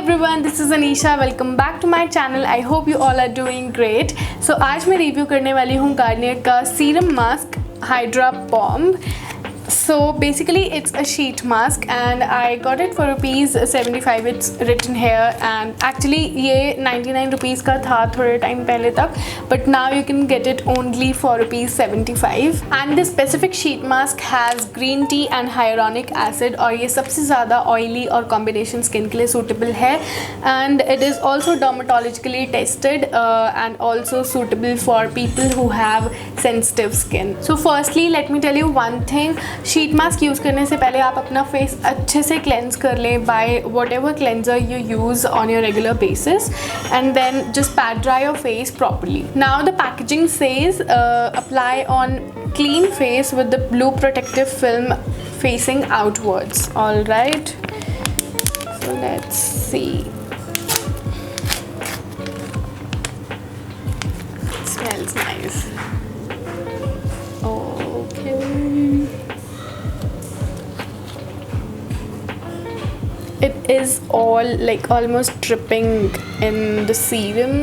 everyone, this is Anisha. Welcome back to my channel. I hope you all are doing great. So आज मैं review करने वाली हूँ Garnier का serum mask hydra bomb. So basically it's a sheet mask and I got it for ₹75. It's written here and actually ये 99 rupees का था थोड़े टाइम पहले तक, but now you can get it only for ₹75. And this specific sheet mask has green tea and hyaluronic acid और ये सबसे ज़्यादा oily और combination skin के लिए suitable है and it is also dermatologically tested and also suitable for people who have sensitive skin. So firstly let me tell you one thing. Sheet mask use करने से पहले आप अपना फेस अच्छे से क्लेंस कर लें by whatever cleanser you use on your regular basis and then just pat dry your face properly. Now the packaging says apply on clean face with the blue protective film facing outwards. All right, so let's see. It smells nice. Okay. It is all like almost dripping in the serum.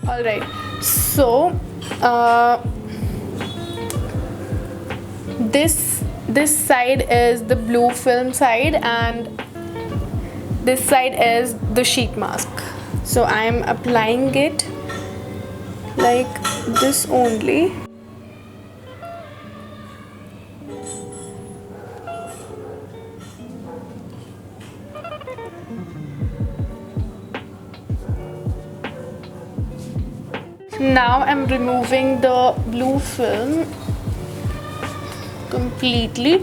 All right, so this side is the blue film side and this side is the sheet mask. So I am applying it like this only. Now I'm removing the blue film completely.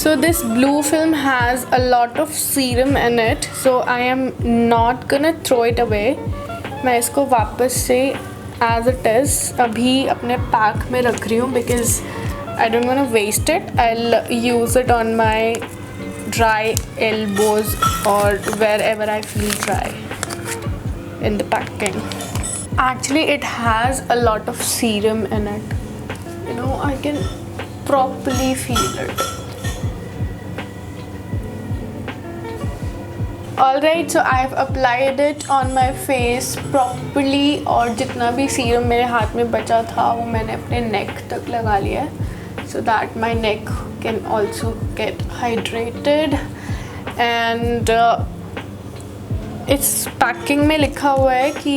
So this blue film has a lot of serum in it, so I am not gonna throw it away. मैं इसको वापस से as it is अभी अपने pack में रख रही हूँ because I don't wanna waste it. I'll use it on my dry elbows or wherever I feel dry in the packing. Actually it has a lot of serum in it. You know, I can properly feel it. Alright, so I've applied it on my face properly और जितना भी serum मेरे हाथ में बचा था वो मैंने अपने neck तक लगा लिया है so that my neck can also get hydrated. And इस पैकिंग में लिखा हुआ है कि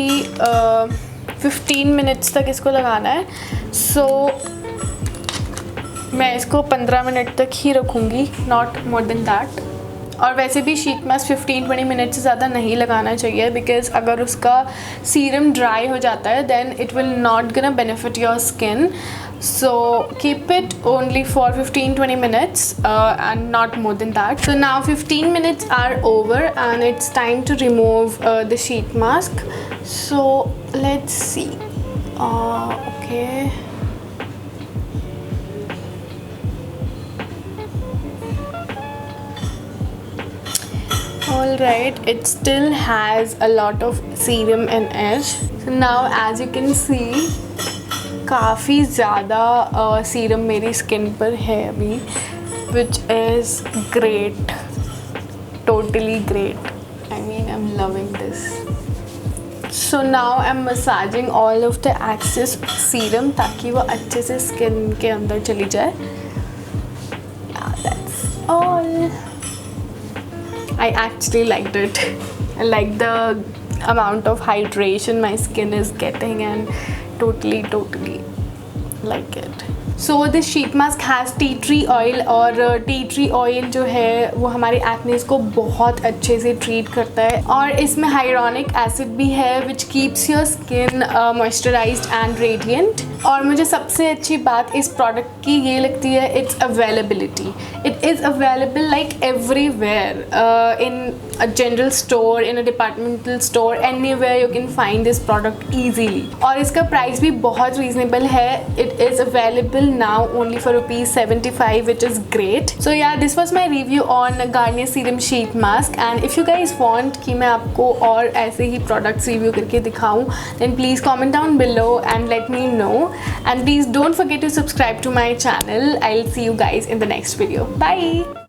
15 minutes तक इसको लगाना है, so मैं इसको 15 मिनट तक ही रखूँगी, not more than that. और वैसे भी शीट मास्क 15-20 मिनट से ज़्यादा नहीं लगाना चाहिए बिकॉज अगर उसका सीरम ड्राई हो जाता है then it will not gonna benefit your skin. So keep it only for 15-20 minutes and not more than that. So now 15 minutes are over and it's time to remove the sheet mask. So let's see. Okay. Alright, it still has a lot of serum in it. So now as you can see काफ़ी ज़्यादा serum मेरी skin पर है अभी, which is great, totally great. I mean I'm loving this. So now I'm massaging all of the excess serum ताकि वो अच्छे से स्किन के अंदर चली जाए. Yeah, that's all. I actually liked it. I like the amount of hydration my skin is getting and totally like it. So this sheet mask has tea tree oil और tea tree oil जो है वो हमारे एक्नेस को बहुत अच्छे से treat करता है और इसमें hyaluronic acid भी है which keeps your skin moisturized and radiant. और मुझे सबसे अच्छी बात इस प्रोडक्ट की ये लगती है its availability. It is available like everywhere in a general store, in a departmental store, anywhere you can find this product easily. और इसका प्राइस भी बहुत reasonable है. It is available channel now only for ₹75, which is great. So yeah, this was my review on Garnier Serum Sheet Mask, and if you guys want कि मैं आपको और ऐसे ही products review करके दिखाऊं, then please comment down below and let me know. And please don't forget to subscribe to my channel. I'll see you guys in the next video. Bye.